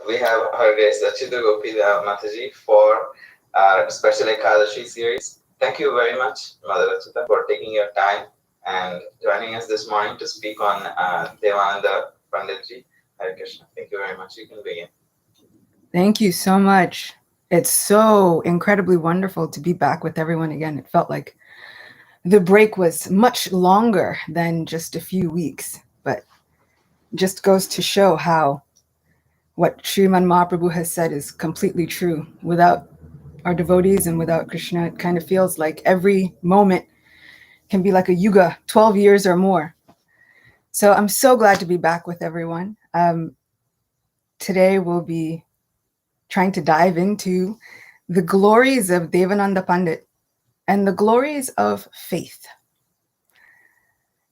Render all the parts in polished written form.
we have our guest Chidu Gopi Mataji for our special Ekadashi series. Thank you very much, Mother Achita, for taking your time and joining us this morning to speak on Devananda Panditji. Hare Krishna. Thank you very much. You can begin. Thank you so much. It's so incredibly wonderful to be back with everyone again. It felt like the break was much longer than just a few weeks, but just goes to show how what Sriman Mahaprabhu has said is completely true. Without our devotees and without Krishna, it kind of feels like every moment can be like a yuga, 12 years or more. So I'm so glad to be back with everyone. Today we'll be trying to dive into the glories of Devananda Pandit and the glories of faith.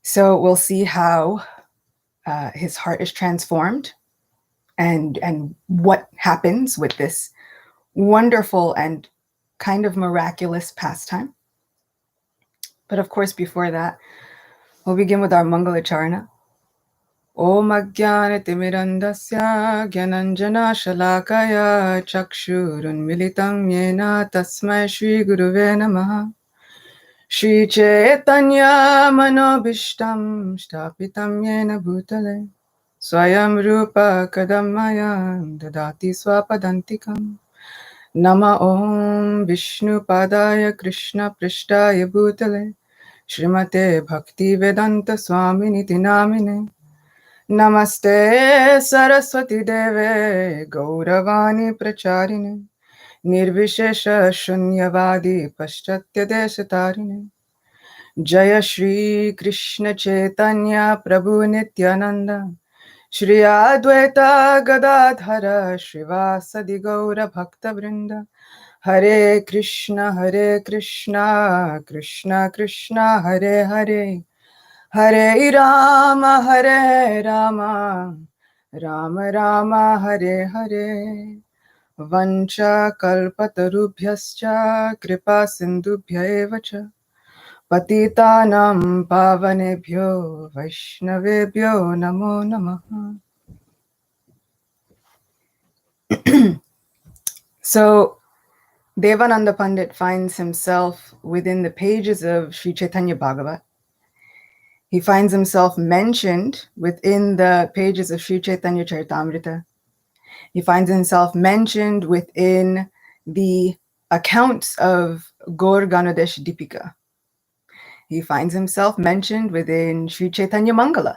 So we'll see how his heart is transformed and what happens with this wonderful and kind of miraculous pastime. But of course, before that, we'll begin with our Mangala Charana. Om Ajnanatimirandasya Gyananjana Shalakaya Chakshurun Militam Yena Tasmai Shri Guruve Namaha Shri Chaitanya Manobishtam Shtapitam Yena Bhutale Swayam Rupa Kadamaya Dadati Swapadantikam Nama Om Vishnu Padaya Krishna Prishtaya Bhutale Shrimate Bhakti Vedanta Swaminiti Namine Namaste Saraswati Deve Gauravani Pracharine Nirvishesha Shunyavadi Paschatya Deshatarine Jaya Shri Krishna Chaitanya Prabhu Nityananda Shri Advaita Gadadhara Shrivasadi Gaura Bhakta Vrinda Hare Krishna Krishna Krishna Hare Hare Hare Rama, Rama Rama, Hare Hare. Vancha kalpatarubhyascha kripa sindubhya eva cha. Patitanam pavanebhyo vaishnavebhyo namo namaha. So, Devananda Pandit finds himself within the pages of Sri Chaitanya Bhagavat. He finds himself mentioned within the pages of Sri Chaitanya Charitamrita. He finds himself mentioned within the accounts of Gaur Ganodesh Dipika. He finds himself mentioned within Sri Chaitanya Mangala.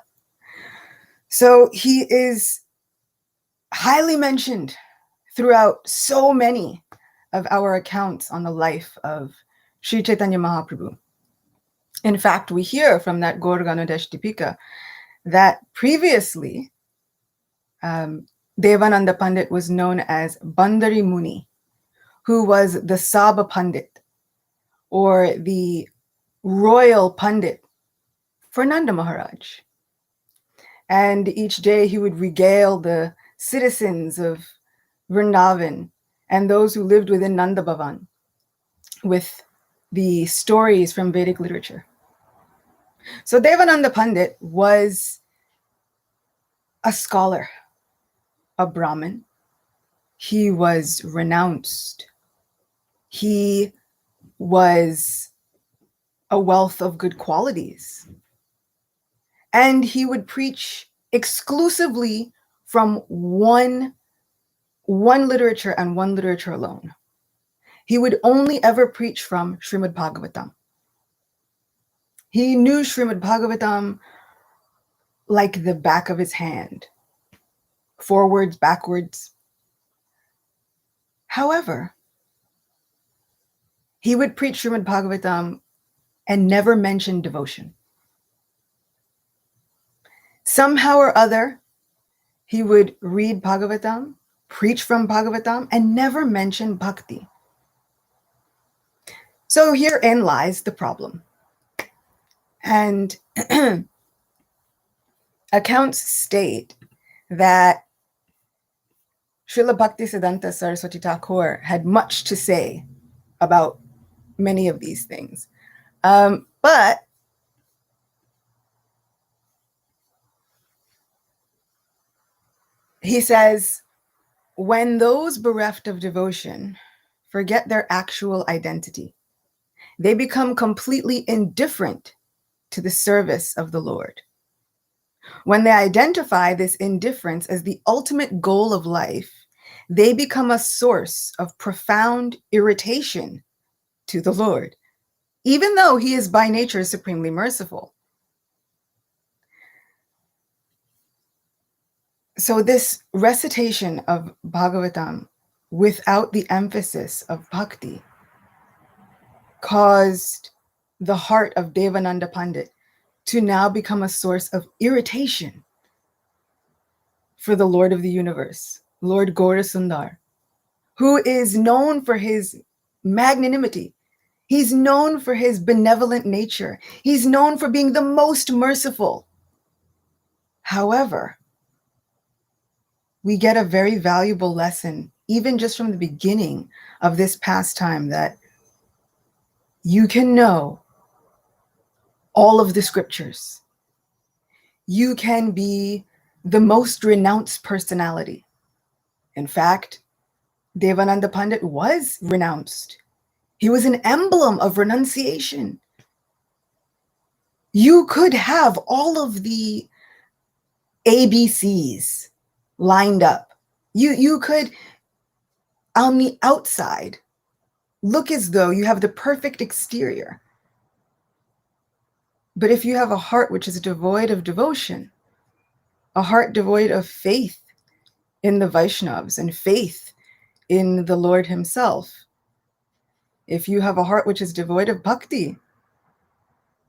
So he is highly mentioned throughout so many of our accounts on the life of Sri Chaitanya Mahaprabhu. In fact, we hear from that Gaur Ganodesh Dipika that previously Devananda Pandit was known as Bandari Muni, who was the Sabha Pandit, or the royal Pandit for Nanda Maharaj. And each day he would regale the citizens of Vrindavan and those who lived within Nanda Bhavan with the stories from Vedic literature. So Devananda Pandit was a scholar, a Brahmin. He was renounced. He was a wealth of good qualities. And he would preach exclusively from one literature and one literature alone. He would only ever preach from Srimad Bhagavatam. He knew Srimad Bhagavatam like the back of his hand, forwards, backwards. However, he would preach Srimad Bhagavatam and never mention devotion. Somehow or other, he would read Bhagavatam, preach from Bhagavatam, and never mention bhakti. So herein lies the problem. And accounts state that Srila Bhaktisiddhanta Saraswati Thakur had much to say about many of these things. But he says When those bereft of devotion forget their actual identity, they become completely indifferent to the service of the Lord. When they identify this indifference as the ultimate goal of life, they become a source of profound irritation to the Lord, even though he is by nature supremely merciful. So, this recitation of Bhagavatam without the emphasis of bhakti caused the heart of Devananda Pandit to now become a source of irritation for the Lord of the universe, Lord Gaurasundar, who is known for his magnanimity. He's known for his benevolent nature. He's known for being the most merciful. However, we get a very valuable lesson, even just from the beginning of this pastime, that you can know all of the scriptures. You can be the most renounced personality. In fact, Devananda Pandit was renounced. He was an emblem of renunciation. You could have all of the ABCs lined up. You could, on the outside, look as though you have the perfect exterior. But if you have a heart which is devoid of devotion, a heart devoid of faith in the Vaishnavas and faith in the Lord himself, if you have a heart which is devoid of bhakti,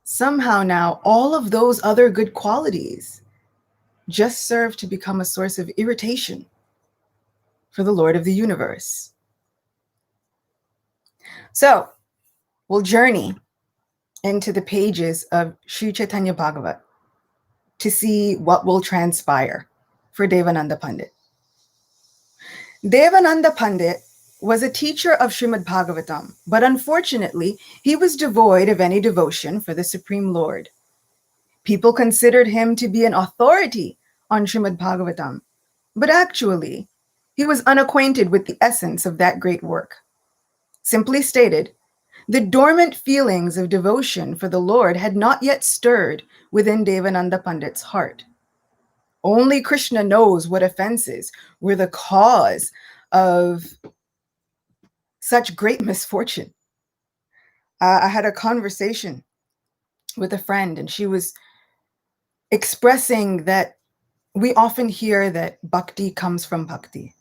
somehow now all of those other good qualities just serve to become a source of irritation for the Lord of the universe. So we'll journey into the pages of Sri Chaitanya Bhagavat to see what will transpire for Devananda Pandit. Devananda Pandit was a teacher of Srimad Bhagavatam, but unfortunately, he was devoid of any devotion for the Supreme Lord. People considered him to be an authority on Srimad Bhagavatam, but actually, he was unacquainted with the essence of that great work. Simply stated, the dormant feelings of devotion for the Lord had not yet stirred within Devananda Pandit's heart. Only Krishna knows what offenses were the cause of such great misfortune. I had a conversation with a friend, and she was expressing that we often hear that bhakti comes from bhakti.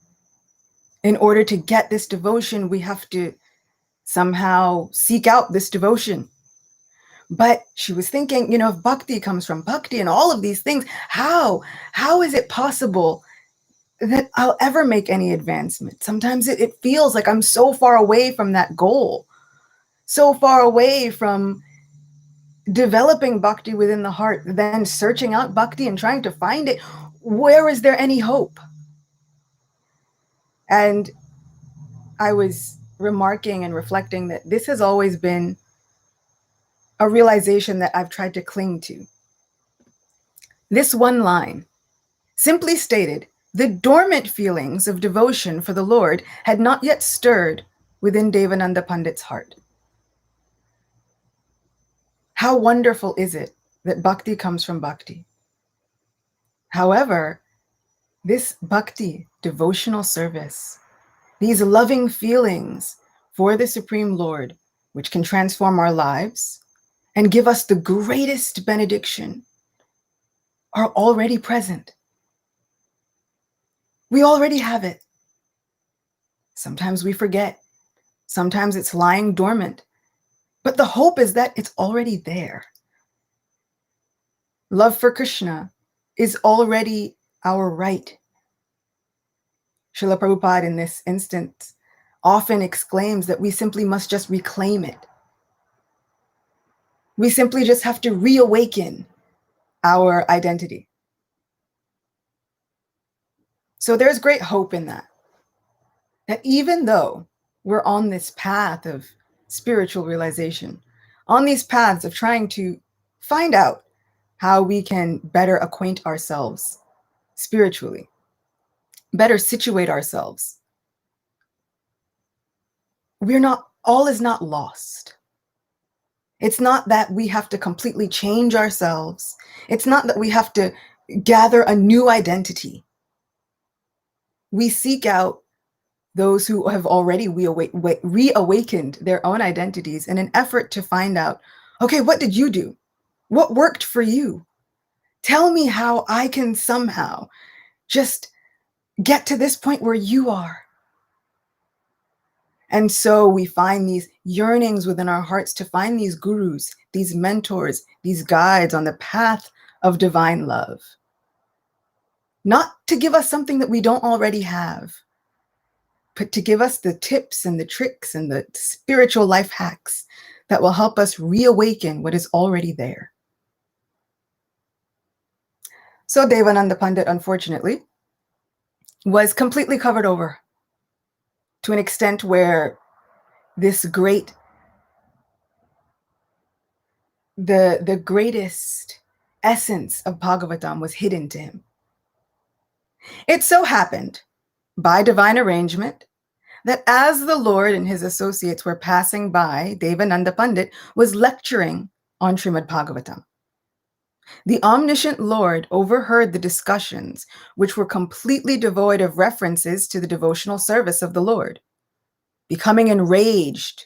In order to get this devotion, we have to somehow seek out this devotion. But she was thinking, if bhakti comes from bhakti and all of these things, how is it possible that I'll ever make any advancement? Sometimes it feels like I'm so far away from that goal, so far away from developing bhakti within the heart, then searching out bhakti and trying to find it. Where is there any hope? And I was remarking and reflecting that this has always been a realization that I've tried to cling to. This one line, simply stated, the dormant feelings of devotion for the Lord had not yet stirred within Devananda Pandit's heart. How wonderful is it that bhakti comes from bhakti? However, this bhakti, devotional service, these loving feelings for the Supreme Lord, which can transform our lives and give us the greatest benediction, are already present. We already have it. Sometimes we forget. Sometimes it's lying dormant. But the hope is that it's already there. Love for Krishna is already our right. Srila Prabhupada, in this instance, often exclaims that we simply must just reclaim it. We simply just have to reawaken our identity. So there's great hope in that. That even though we're on this path of spiritual realization, on these paths of trying to find out how we can better acquaint ourselves spiritually, better situate ourselves. All is not lost. It's not that we have to completely change ourselves. It's not that we have to gather a new identity. We seek out those who have already reawakened their own identities in an effort to find out, okay, what did you do? What worked for you? Tell me how I can somehow just get to this point where you are. And so we find these yearnings within our hearts to find these gurus, these mentors, these guides on the path of divine love. Not to give us something that we don't already have, but to give us the tips and the tricks and the spiritual life hacks that will help us reawaken what is already there. So Devananda Pandit, unfortunately, was completely covered over to an extent where this great, the greatest essence of Bhagavatam was hidden to him. It so happened, by divine arrangement, that as the Lord and his associates were passing by, Devananda Pandit was lecturing on Srimad Bhagavatam. The omniscient Lord overheard the discussions, which were completely devoid of references to the devotional service of the Lord, becoming enraged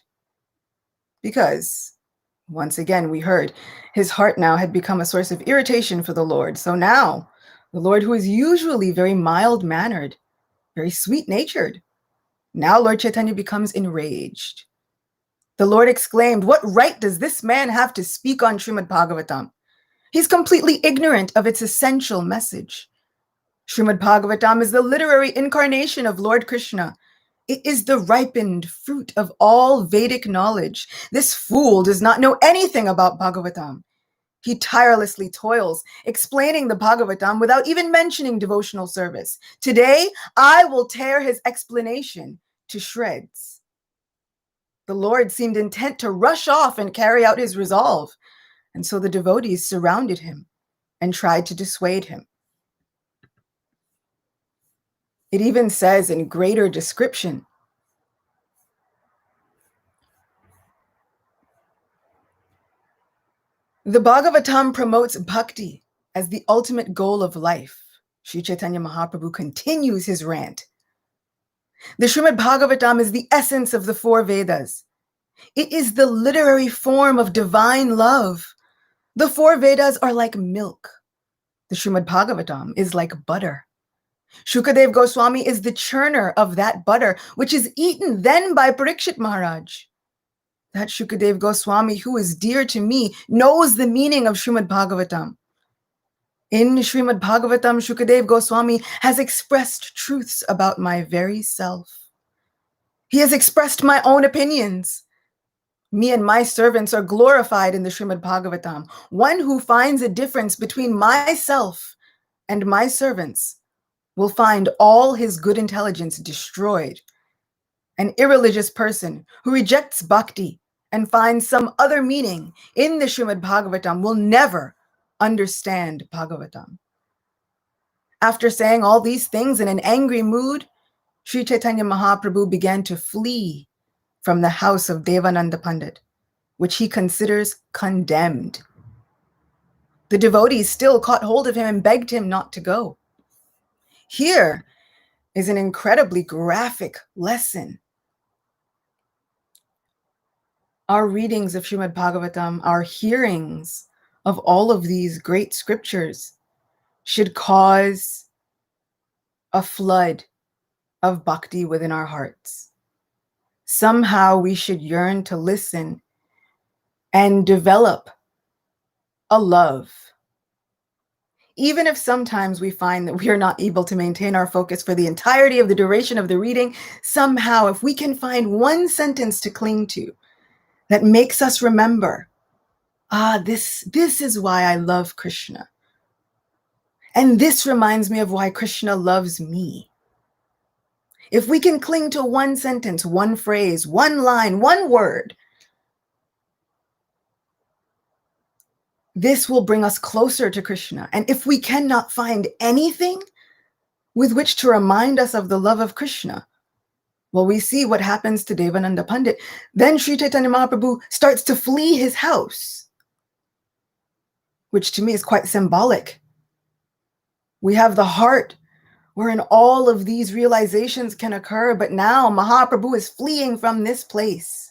because, once again, we heard his heart now had become a source of irritation for the Lord. So now, the Lord, who is usually very mild-mannered, very sweet-natured, now Lord Chaitanya becomes enraged. The Lord exclaimed, "What right does this man have to speak on Srimad Bhagavatam? He's completely ignorant of its essential message. Srimad Bhagavatam is the literary incarnation of Lord Krishna. It is the ripened fruit of all Vedic knowledge. This fool does not know anything about Bhagavatam. He tirelessly toils, explaining the Bhagavatam without even mentioning devotional service. Today, I will tear his explanation to shreds." The Lord seemed intent to rush off and carry out his resolve, and so the devotees surrounded him and tried to dissuade him. It even says in greater description, the Bhagavatam promotes bhakti as the ultimate goal of life. Sri Chaitanya Mahaprabhu continues his rant. The Srimad Bhagavatam is the essence of the four Vedas. It is the literary form of divine love. The four Vedas are like milk. The Srimad Bhagavatam is like butter. Shukadev Goswami is the churner of that butter, which is eaten then by Parikshit Maharaj. That Shukadev Goswami, who is dear to me, knows the meaning of Srimad Bhagavatam. In Srimad Bhagavatam, Shukadev Goswami has expressed truths about my very self. He has expressed my own opinions. Me and my servants are glorified in the Srimad Bhagavatam. One who finds a difference between myself and my servants will find all his good intelligence destroyed. An irreligious person who rejects bhakti and finds some other meaning in the Srimad Bhagavatam will never understand Bhagavatam. After saying all these things in an angry mood, Sri Chaitanya Mahaprabhu began to flee from the house of Devananda Pandit, which he considers condemned. The devotees still caught hold of him and begged him not to go. Here is an incredibly graphic lesson. Our readings of Srimad Bhagavatam, our hearings of all of these great scriptures should cause a flood of bhakti within our hearts. Somehow we should yearn to listen and develop a love. Even if sometimes we find that we are not able to maintain our focus for the entirety of the duration of the reading, somehow if we can find one sentence to cling to that makes us remember, this is why I love Krishna. And this reminds me of why Krishna loves me. If we can cling to one sentence, one phrase, one line, one word, this will bring us closer to Krishna. And if we cannot find anything, with which to remind us of the love of Krishna. Well, we see what happens to Devananda Pandit. Then Sri Chaitanya Mahaprabhu starts to flee his house, which to me is quite symbolic. We have the heart wherein all of these realizations can occur, but now Mahaprabhu is fleeing from this place,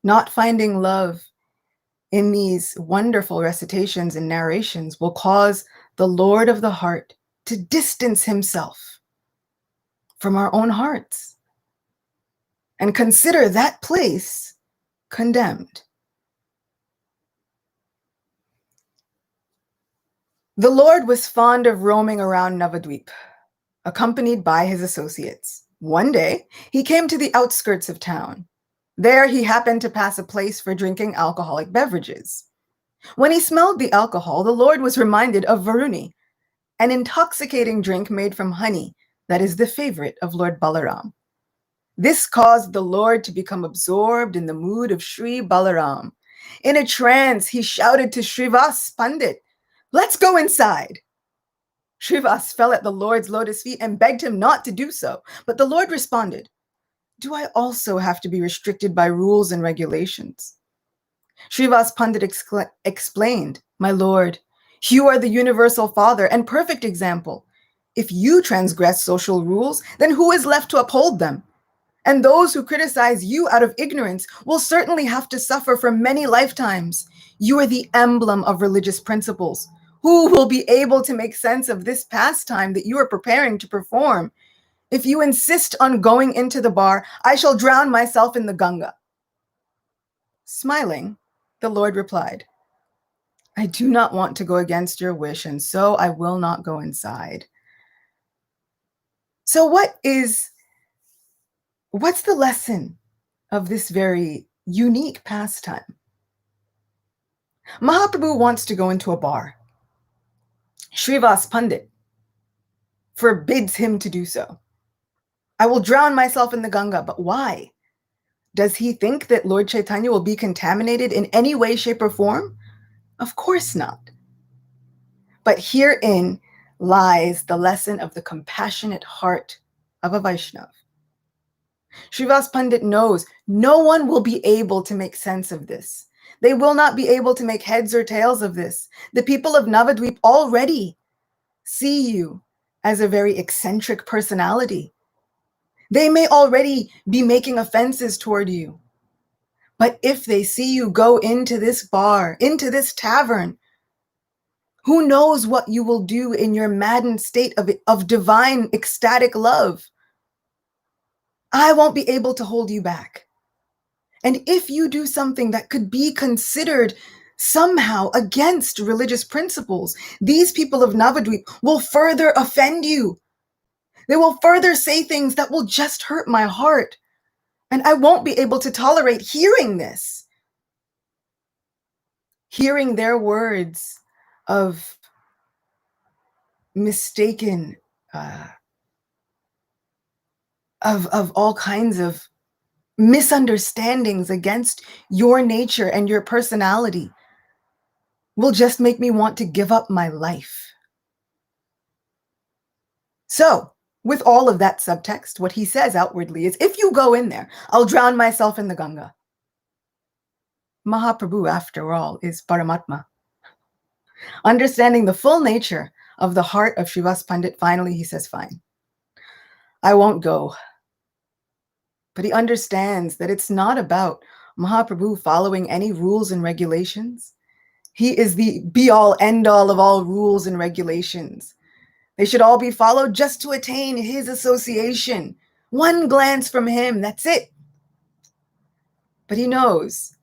not finding love in these wonderful recitations and narrations will cause the Lord of the heart to distance himself from our own hearts and consider that place condemned. The Lord was fond of roaming around Navadvip, accompanied by his associates. One day, he came to the outskirts of town. There, he happened to pass a place for drinking alcoholic beverages. When he smelled the alcohol, the Lord was reminded of Varuni, an intoxicating drink made from honey that is the favorite of Lord Balaram. This caused the Lord to become absorbed in the mood of Sri Balaram. In a trance, he shouted to Srivas Pandit, "Let's go inside." Srivas fell at the Lord's lotus feet and begged him not to do so. But the Lord responded, "Do I also have to be restricted by rules and regulations?" Srivas Pandit explained, "My Lord, you are the universal father and perfect example. If you transgress social rules, then who is left to uphold them? And those who criticize you out of ignorance will certainly have to suffer for many lifetimes. You are the emblem of religious principles. Who will be able to make sense of this pastime that you are preparing to perform? If you insist on going into the bar, I shall drown myself in the Ganga." Smiling, the Lord replied, "I do not want to go against your wish, and so I will not go inside." So what's the lesson of this very unique pastime? Mahaprabhu wants to go into a bar. Srivas Pandit forbids him to do so. "I will drown myself in the Ganga," but why? Does he think that Lord Chaitanya will be contaminated in any way, shape, or form? Of course not. But herein lies the lesson of the compassionate heart of a Vaishnava. Srivas Pandit knows no one will be able to make sense of this. They will not be able to make heads or tails of this. The people of Navadvip already see you as a very eccentric personality. They may already be making offenses toward you. But if they see you go into this bar, into this tavern, who knows what you will do in your maddened state of divine ecstatic love? I won't be able to hold you back. And if you do something that could be considered somehow against religious principles, these people of Navadvip will further offend you. They will further say things that will just hurt my heart. And I won't be able to tolerate hearing this. Hearing their words of mistaken, of all kinds of misunderstandings against your nature and your personality will just make me want to give up my life. So, with all of that subtext, what he says outwardly is, if you go in there, I'll drown myself in the Ganga. Mahaprabhu, after all, is Paramatma. Understanding the full nature of the heart of Srivas Pandit, finally he says, fine, I won't go. But he understands that it's not about Mahaprabhu following any rules and regulations. He is the be-all, end-all of all rules and regulations. They should all be followed just to attain his association. One glance from him, that's it. But he knows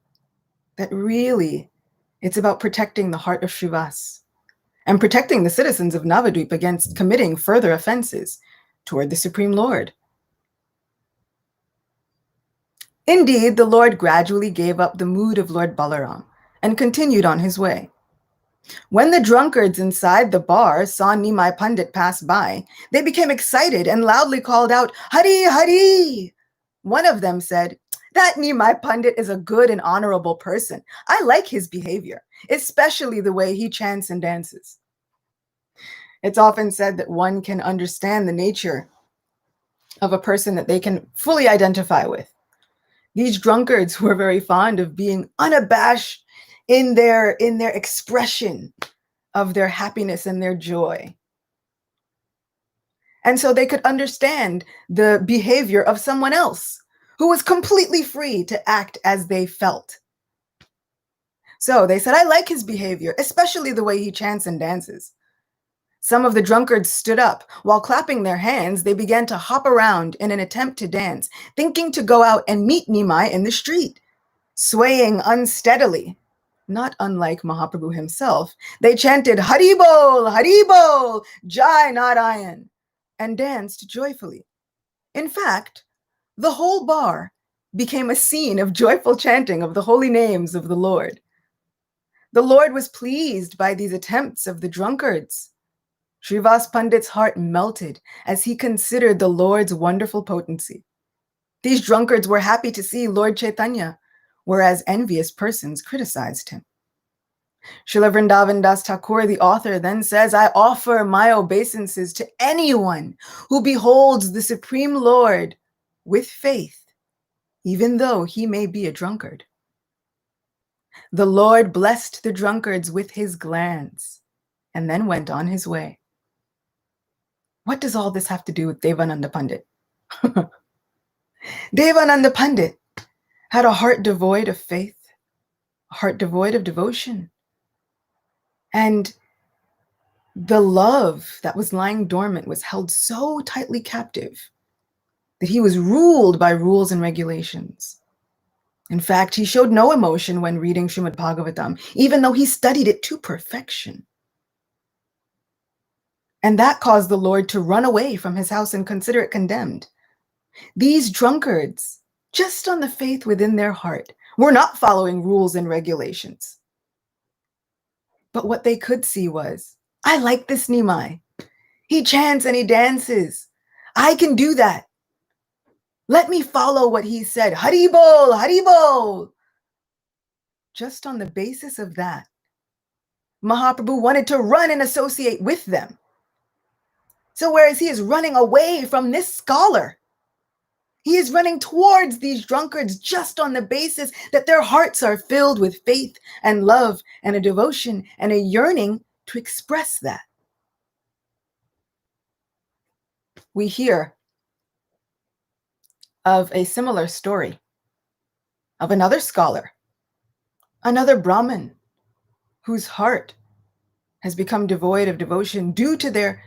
that really it's about protecting the heart of Srivas and protecting the citizens of Navadvip against committing further offenses toward the Supreme Lord. Indeed, the Lord gradually gave up the mood of Lord Balaram and continued on his way. When the drunkards inside the bar saw Nimai Pandit pass by, they became excited and loudly called out, "Hari, Hari!" One of them said, "That Nimai Pandit is a good and honorable person. I like his behavior, especially the way he chants and dances." It's often said that one can understand the nature of a person that they can fully identify with. These drunkards were very fond of being unabashed in their expression of their happiness and their joy. And so they could understand the behavior of someone else who was completely free to act as they felt. So they said, I like his behavior, especially the way he chants and dances. Some of the drunkards stood up. While clapping their hands, they began to hop around in an attempt to dance, thinking to go out and meet Nimai in the street. Swaying unsteadily, not unlike Mahaprabhu himself, they chanted, Haribol, Haribol, Jai Narayan, and danced joyfully. In fact, the whole bar became a scene of joyful chanting of the holy names of the Lord. The Lord was pleased by these attempts of the drunkards. Srivas Pandit's heart melted as he considered the Lord's wonderful potency. These drunkards were happy to see Lord Chaitanya, whereas envious persons criticized him. Srila Vrindavan Das Thakur, the author, then says, I offer my obeisances to anyone who beholds the Supreme Lord with faith, even though he may be a drunkard. The Lord blessed the drunkards with his glance and then went on his way. What does all this have to do with Devananda Pandit? Devananda Pandit had a heart devoid of faith, a heart devoid of devotion. And the love that was lying dormant was held so tightly captive that he was ruled by rules and regulations. In fact, he showed no emotion when reading Srimad Bhagavatam, even though he studied it to perfection. And that caused the Lord to run away from his house and consider it condemned. These drunkards, just on the faith within their heart, were not following rules and regulations. But what they could see was, I like this Nimai. He chants and he dances. I can do that. Let me follow what he said. Haribol, Haribol. Just on the basis of that, Mahaprabhu wanted to run and associate with them. So whereas he is running away from this scholar, he is running towards these drunkards just on the basis that their hearts are filled with faith and love and a devotion and a yearning to express that. We hear of a similar story of another scholar, another Brahmin, whose heart has become devoid of devotion due to their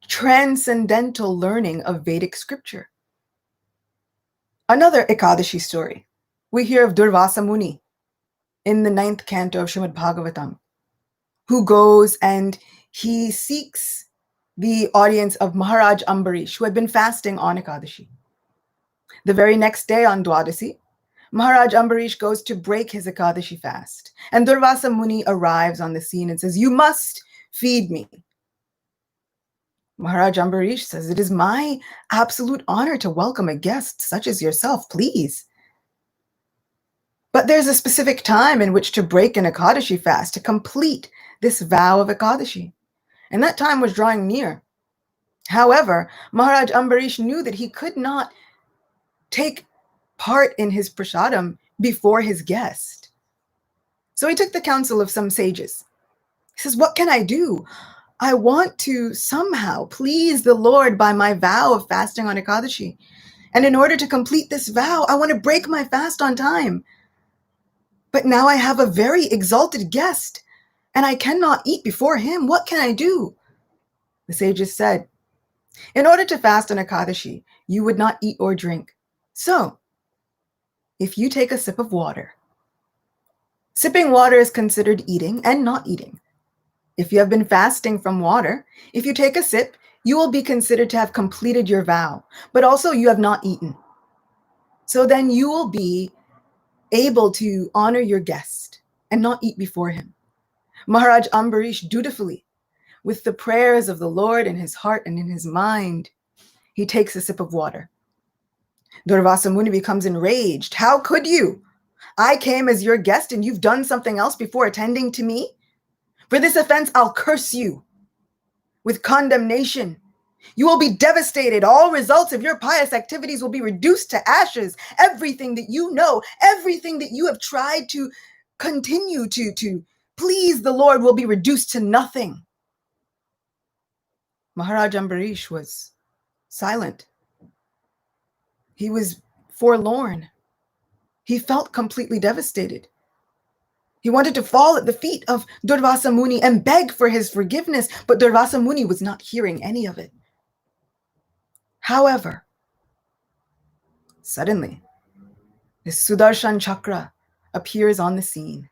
transcendental learning of Vedic scripture. Another Ekadashi story. We hear of Durvasa Muni in the 9th canto of Srimad Bhagavatam, who goes and he seeks the audience of Maharaj Ambarish, who had been fasting on Ekadashi. The very next day on Dwadasi, Maharaj Ambarish goes to break his Ekadashi fast, and Durvasa Muni arrives on the scene and says, you must feed me. Maharaj Ambarish says, it is my absolute honor to welcome a guest such as yourself, please. But there's a specific time in which to break an Ekadashi fast, to complete this vow of Ekadashi. And that time was drawing near. However, Maharaj Ambarish knew that he could not take part in his prasadam before his guest. So he took the counsel of some sages. He says, what can I do? I want to somehow please the Lord by my vow of fasting on Ekadashi. And in order to complete this vow, I want to break my fast on time. But now I have a very exalted guest, and I cannot eat before him. What can I do? The sages said, in order to fast on Ekadashi, you would not eat or drink. So, if you take a sip of water, sipping water is considered eating and not eating. If you have been fasting from water, if you take a sip, you will be considered to have completed your vow, but also you have not eaten. So then you will be able to honor your guest and not eat before him. Maharaj Ambarish dutifully, with the prayers of the Lord in his heart and in his mind, he takes a sip of water. Durvasa Muni becomes enraged. How could you? I came as your guest and you've done something else before attending to me? For this offense, I'll curse you. with condemnation. You will be devastated. All results of your pious activities will be reduced to ashes. Everything that you know, everything that you have tried to continue to please the Lord will be reduced to nothing. Maharaj Ambarish was silent. He was forlorn. He felt completely devastated. He wanted to fall at the feet of Durvasa Muni and beg for his forgiveness, but Durvasa Muni was not hearing any of it. However, suddenly, this Sudarshan Chakra appears on the scene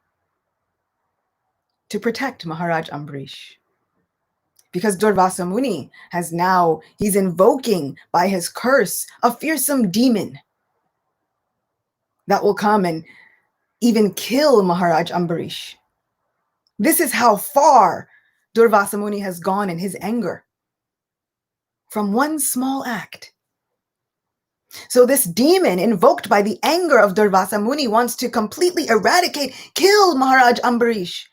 to protect Maharaj Ambarish. Because Durvasa Muni he's invoking by his curse a fearsome demon that will come and even kill Maharaj Ambarish. This is how far Durvasa Muni has gone in his anger from one small act. So this demon invoked by the anger of Durvasa Muni wants to completely eradicate, kill Maharaj Ambarish.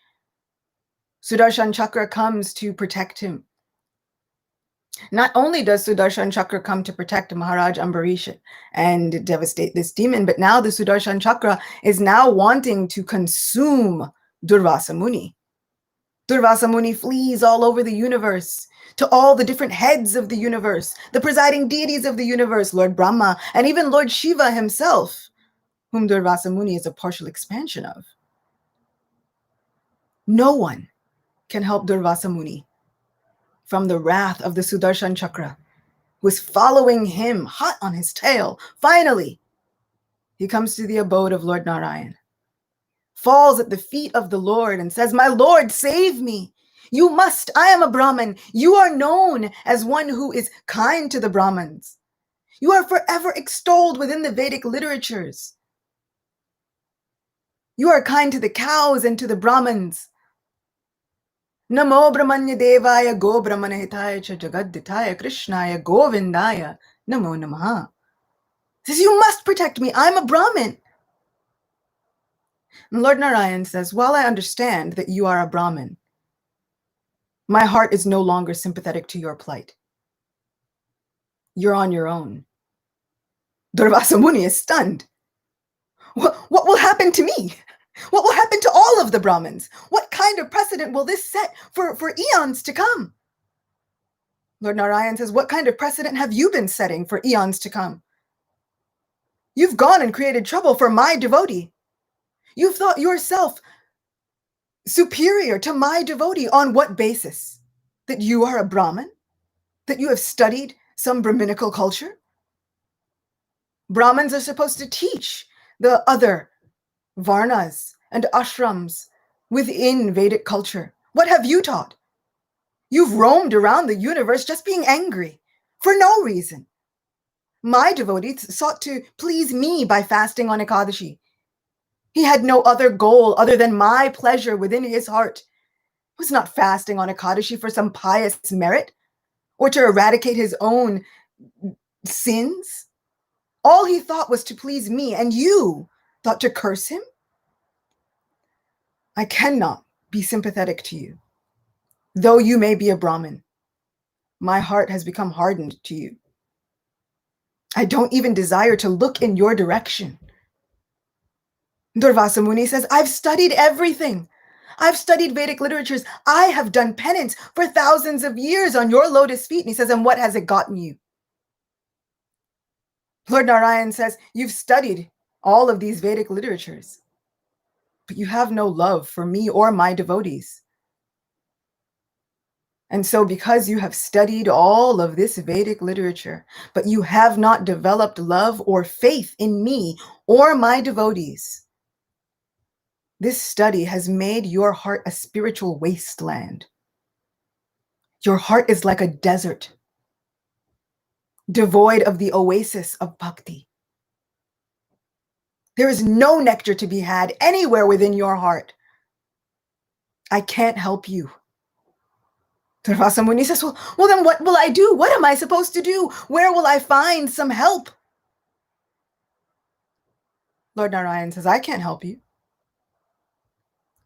Sudarshan Chakra comes to protect him. Not only does Sudarshan Chakra come to protect Maharaj Ambarish and devastate this demon, but now the Sudarshan Chakra is now wanting to consume Durvasa Muni. Durvasa Muni flees all over the universe, to all the different heads of the universe, the presiding deities of the universe, Lord Brahma, and even Lord Shiva himself, whom Durvasa Muni is a partial expansion of. No one can help Durvasa Muni from the wrath of the Sudarshan Chakra, who is following him hot on his tail. Finally, he comes to the abode of Lord Narayan, falls at the feet of the Lord and says, "My Lord, save me. You must. I am a Brahmin. You are known as one who is kind to the Brahmins. You are forever extolled within the Vedic literatures. You are kind to the cows and to the Brahmins. Namo Brahmanya Devaya Go Brahmana Hitaya Cha Jagadditaya Krishnaya Govindaya Namo Namaha." Says, "You must protect me. I'm a Brahmin." And Lord Narayan says, "While I understand that you are a Brahmin, my heart is no longer sympathetic to your plight. You're on your own." Durvasa Muni is stunned. What will happen to me? What will happen to all of the Brahmins? What kind of precedent will this set for eons to come? Lord Narayan says, "What kind of precedent have you been setting for eons to come? You've gone and created trouble for my devotee. You've thought yourself superior to my devotee. On what basis? That you are a Brahmin? That you have studied some Brahminical culture? Brahmins are supposed to teach the other varnas and ashrams within Vedic culture. What have you taught? You've roamed around the universe just being angry for no reason. My devotee sought to please me by fasting on Ekadashi. He had no other goal other than my pleasure within his heart. He was not fasting on Ekadashi for some pious merit or to eradicate his own sins. All he thought was to please me, and you thought to curse him? I cannot be sympathetic to you. Though you may be a Brahmin, my heart has become hardened to you. I don't even desire to look in your direction." Durvasa Muni says, "I've studied everything. I've studied Vedic literatures. I have done penance for thousands of years on your lotus feet." And he says, "And what has it gotten you?" Lord Narayan says, "You've studied all of these Vedic literatures, but you have no love for me or my devotees. And so because you have studied all of this Vedic literature, but you have not developed love or faith in me or my devotees, this study has made your heart a spiritual wasteland. Your heart is like a desert, devoid of the oasis of bhakti. There is no nectar to be had anywhere within your heart. I can't help you." Durvasa Muni says, well, then what will I do? What am I supposed to do? Where will I find some help? Lord Narayan says, "I can't help you.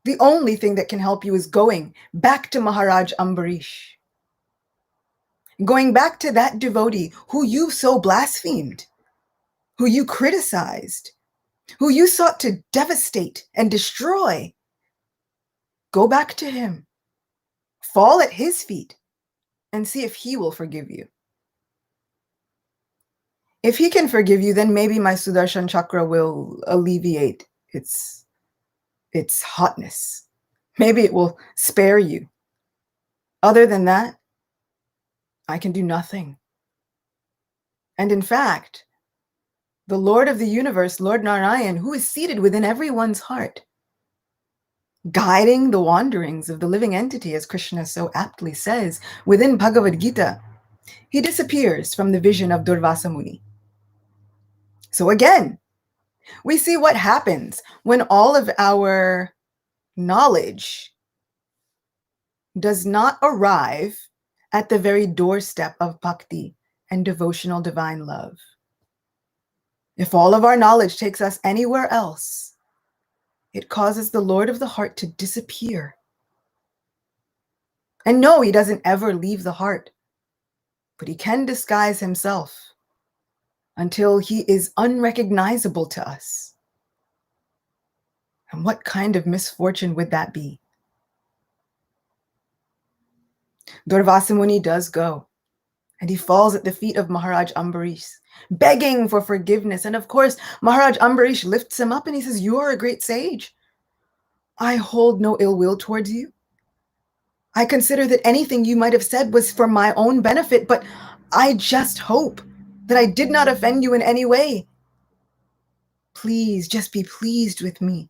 The only thing that can help you is going back to Maharaj Ambarish. going back to that devotee who you so blasphemed, who you criticized, who you sought to devastate and destroy. Go back to him, fall at his feet, and see if he will forgive you. If he can forgive you, then maybe my Sudarshan chakra will alleviate its hotness. Maybe it will spare you. Other than that, I can do nothing. And in fact, the Lord of the universe, Lord Narayan, who is seated within everyone's heart, guiding the wanderings of the living entity, as Krishna so aptly says within Bhagavad Gita, he disappears from the vision of Durvasa Muni. So again, we see what happens when all of our knowledge does not arrive at the very doorstep of bhakti and devotional divine love. If all of our knowledge takes us anywhere else, it causes the Lord of the heart to disappear. And no, he doesn't ever leave the heart, but he can disguise himself until he is unrecognizable to us. And what kind of misfortune would that be? Durvasa Muni does go, and he falls at the feet of Maharaj Ambarish, begging for forgiveness. And of course, Maharaj Ambarish lifts him up and he says, "You are a great sage. I hold no ill will towards you. I consider that anything you might have said was for my own benefit, but I just hope that I did not offend you in any way. Please, just be pleased with me."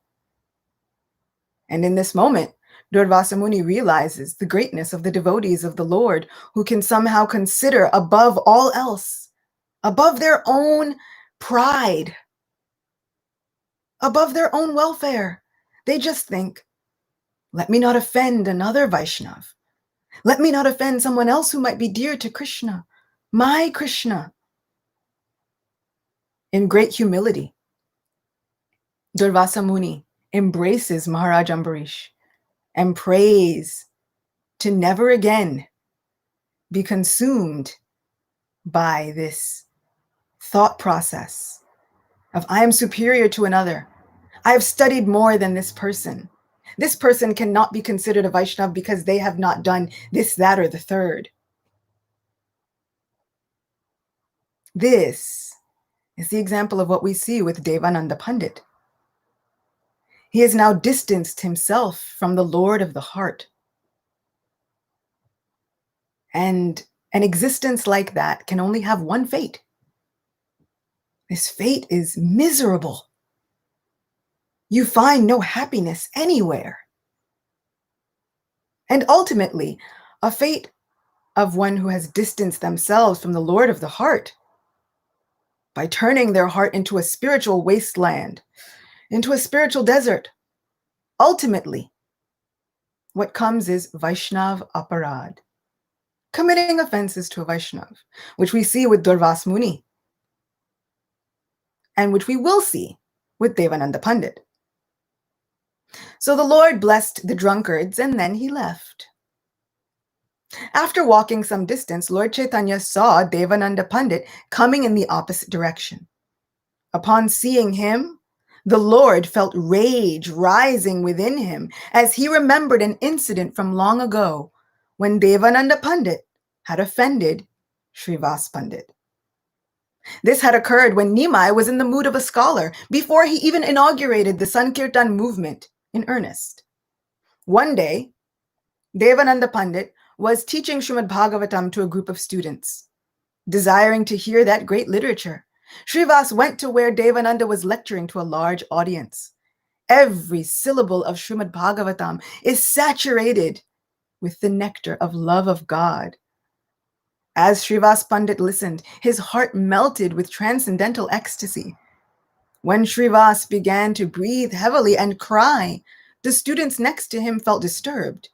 And in this moment, Durvasa Muni realizes the greatness of the devotees of the Lord, who can somehow consider above all else, above their own pride, above their own welfare. They just think, let me not offend another Vaishnav. Let me not offend someone else who might be dear to Krishna, my Krishna. In great humility, Durvasa Muni embraces Maharaj Ambarish and prays to never again be consumed by this thought process of I am superior to another. I have studied more than this person. This person cannot be considered a Vaishnav because they have not done this, that, or the third. This is the example of what we see with Devananda Pandit. He has now distanced himself from the Lord of the heart. And an existence like that can only have one fate. This fate is miserable. You find no happiness anywhere. And ultimately, a fate of one who has distanced themselves from the Lord of the heart by turning their heart into a spiritual wasteland, into a spiritual desert. Ultimately, what comes is Vaishnav Aparad, committing offenses to a Vaishnav, which we see with Durvasa Muni, and which we will see with Devananda Pandit. So the Lord blessed the drunkards, and then he left. After walking some distance, Lord Chaitanya saw Devananda Pandit coming in the opposite direction. Upon seeing him, the Lord felt rage rising within him as he remembered an incident from long ago when Devananda Pandit had offended Srivas Pandit. This had occurred when Nimai was in the mood of a scholar before he even inaugurated the Sankirtan movement in earnest. One day, Devananda Pandit was teaching Srimad Bhagavatam to a group of students. Desiring to hear that great literature, Srivas went to where Devananda was lecturing to a large audience. Every syllable of Srimad Bhagavatam is saturated with the nectar of love of God. As Srivas Pandit listened, his heart melted with transcendental ecstasy. When Srivas began to breathe heavily and cry, the students next to him felt disturbed.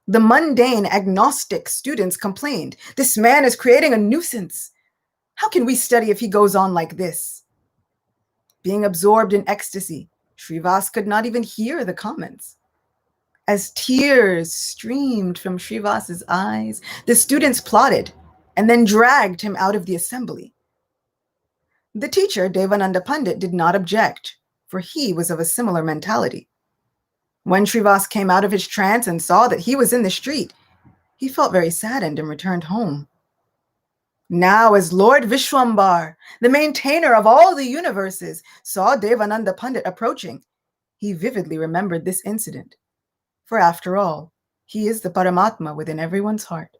The mundane, agnostic students complained, "This man is creating a nuisance. How can we study if he goes on like this?" Being absorbed in ecstasy, Srivas could not even hear the comments. As tears streamed from Srivas's eyes, the students plotted and then dragged him out of the assembly. The teacher, Devananda Pandit, did not object, for he was of a similar mentality. When Srivas came out of his trance and saw that he was in the street, he felt very saddened and returned home. Now, as Lord Vishwambar, the maintainer of all the universes, saw Devananda Pandit approaching, he vividly remembered this incident. For after all, he is the Paramatma within everyone's heart.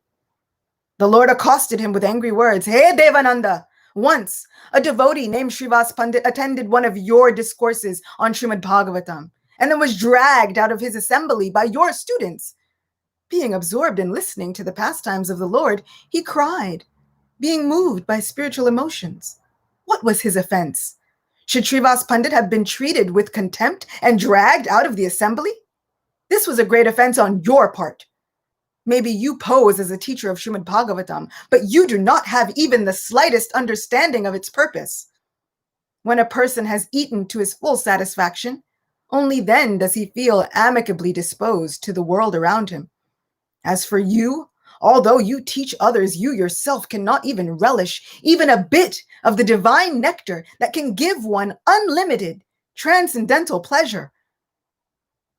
The Lord accosted him with angry words. Hey, Devananda! Once, a devotee named Srivas Pandit attended one of your discourses on Srimad Bhagavatam and then was dragged out of his assembly by your students. Being absorbed in listening to the pastimes of the Lord, he cried, being moved by spiritual emotions. What was his offense? Should Srivas Pandit have been treated with contempt and dragged out of the assembly? This was a great offense on your part. Maybe you pose as a teacher of Srimad Bhagavatam, but you do not have even the slightest understanding of its purpose. When a person has eaten to his full satisfaction, only then does he feel amicably disposed to the world around him. As for you, although you teach others, you yourself cannot even relish even a bit of the divine nectar that can give one unlimited, transcendental pleasure.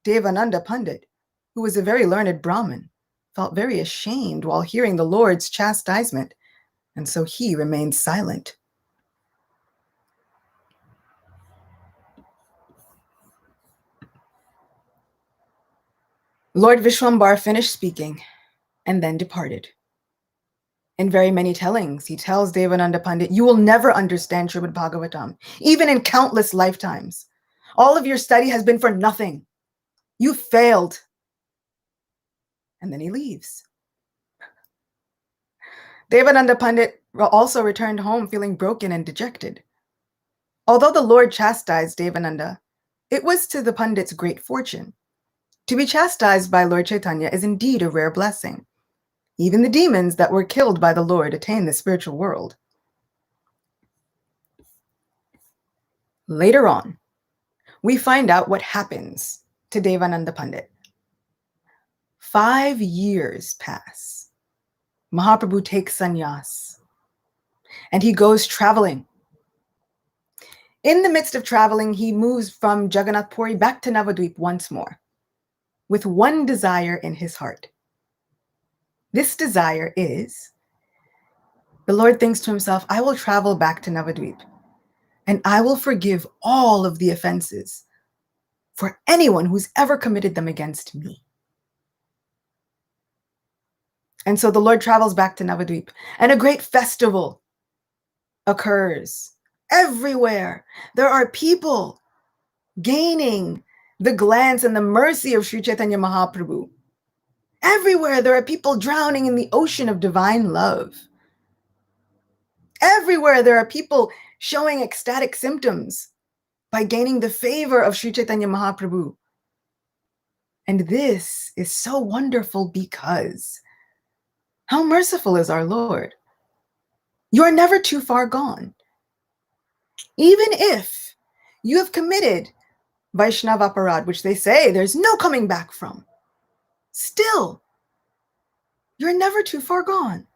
Devananda Pandit, who was a very learned Brahmin, felt very ashamed while hearing the Lord's chastisement, and so he remained silent. Lord Vishwambar finished speaking and then departed. In very many tellings, he tells Devananda Pandit, you will never understand Srimad Bhagavatam, even in countless lifetimes. All of your study has been for nothing. You failed. And then he leaves. Devananda Pandit also returned home feeling broken and dejected. Although the Lord chastised Devananda, it was to the Pandit's great fortune. To be chastised by Lord Chaitanya is indeed a rare blessing. Even the demons that were killed by the Lord attain the spiritual world. Later on, we find out what happens to Devananda Pandit. 5 years pass. Mahaprabhu takes sannyas, and he goes traveling. In the midst of traveling, he moves from Jagannath Puri back to Navadvip once more, with one desire in his heart. This desire is, the Lord thinks to himself, I will travel back to Navadvip, and I will forgive all of the offenses for anyone who's ever committed them against me. And so the Lord travels back to Navadvip, and a great festival occurs. Everywhere there are people gaining the glance and the mercy of Sri Chaitanya Mahaprabhu. Everywhere there are people drowning in the ocean of divine love. Everywhere there are people showing ecstatic symptoms by gaining the favor of Sri Chaitanya Mahaprabhu. And this is so wonderful because how merciful is our Lord. You are never too far gone. Even if you have committed Vaisnava aparad, which they say there's no coming back from, still, you're never too far gone.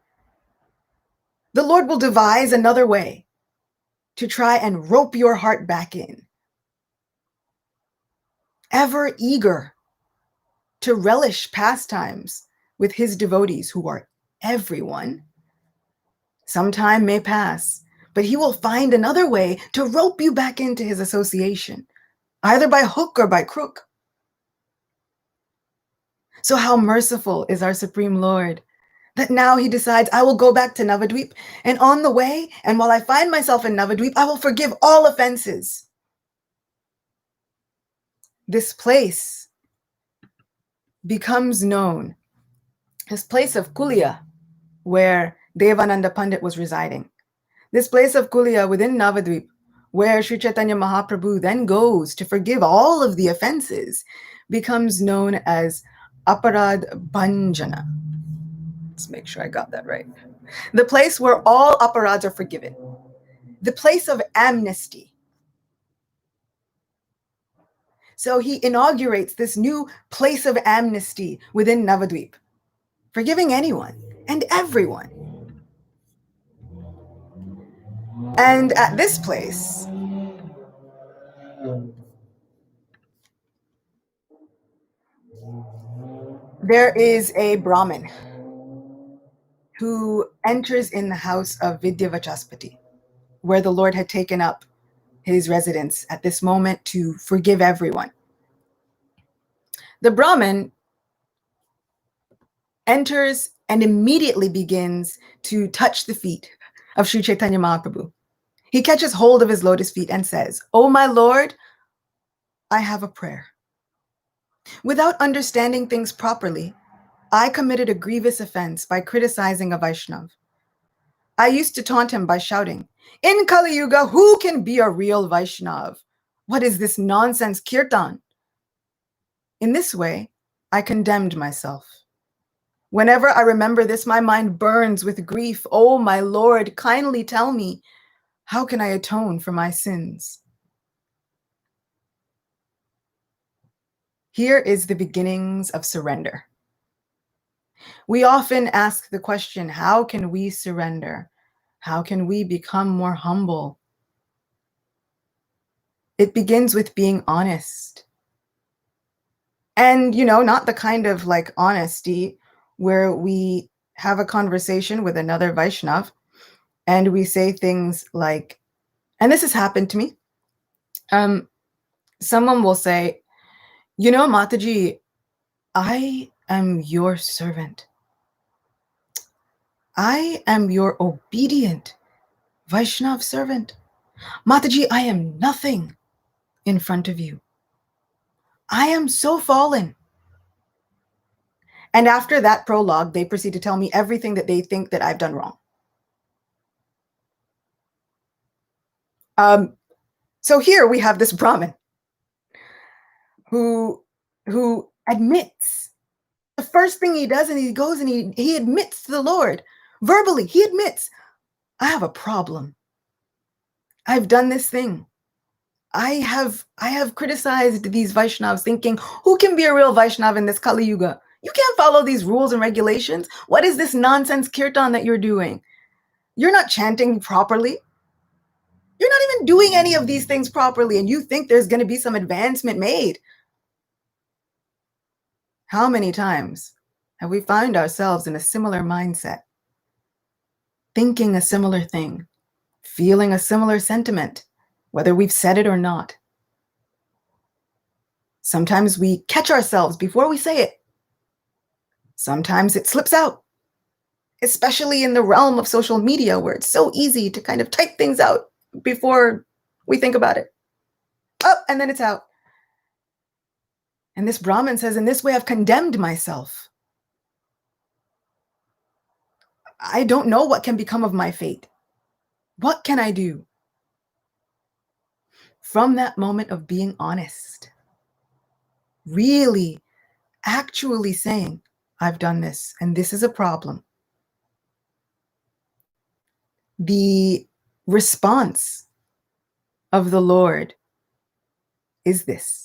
The Lord will devise another way to try and rope your heart back in. Ever eager to relish pastimes with his devotees who are everyone, some time may pass, but he will find another way to rope you back into his association, either by hook or by crook. So how merciful is our Supreme Lord that now he decides, I will go back to Navadvip, and on the way, and while I find myself in Navadvip, I will forgive all offenses. This place becomes known, this place of Kulia, where Devananda Pandit was residing. This place of Kulia within Navadvip, where Sri Chaitanya Mahaprabhu then goes to forgive all of the offenses, becomes known as Aparad Bhanjana. Let's make sure I got that right. The place where all aparads are forgiven. The place of amnesty. So he inaugurates this new place of amnesty within Navadvip, forgiving anyone and everyone. And at this place, there is a Brahmin who enters in the house of Vidyavachaspati, where the Lord had taken up his residence at this moment to forgive everyone. The Brahmin enters and immediately begins to touch the feet of Sri Chaitanya Mahaprabhu. He catches hold of his lotus feet and says, "Oh my Lord, I have a prayer. Without understanding things properly, I committed a grievous offense by criticizing a Vaishnav. I used to taunt him by shouting, 'In Kali Yuga, who can be a real Vaishnav? What is this nonsense kirtan?' In this way, I condemned myself. Whenever I remember this, my mind burns with grief. Oh, my Lord, kindly tell me, how can I atone for my sins?" Here is the beginnings of surrender. We often ask the question, how can we surrender? How can we become more humble? It begins with being honest. And, not the kind of like honesty where we have a conversation with another Vaishnav and we say things like, and this has happened to me. Someone will say, Mataji, I am your servant. I am your obedient Vaishnav servant. Mataji, I am nothing in front of you. I am so fallen. And after that prologue, they proceed to tell me everything that they think that I've done wrong. So here we have this Brahmin who admits. The first thing he does, and he goes and he admits to the Lord, verbally, he admits, I have a problem. I've done this thing. I have criticized these Vaishnavas, thinking, who can be a real Vaishnav in this Kali Yuga? You can't follow these rules and regulations. What is this nonsense kirtan that you're doing? You're not chanting properly. You're not even doing any of these things properly, and you think there's going to be some advancement made. How many times have we found ourselves in a similar mindset, thinking a similar thing, feeling a similar sentiment, whether we've said it or not? Sometimes we catch ourselves before we say it. Sometimes it slips out, especially in the realm of social media, where it's so easy to kind of type things out before we think about it. Oh, and then it's out. And this Brahmin says, in this way, I've condemned myself. I don't know what can become of my fate. What can I do? From that moment of being honest, really, actually saying, I've done this, and this is a problem. The response of the Lord is this.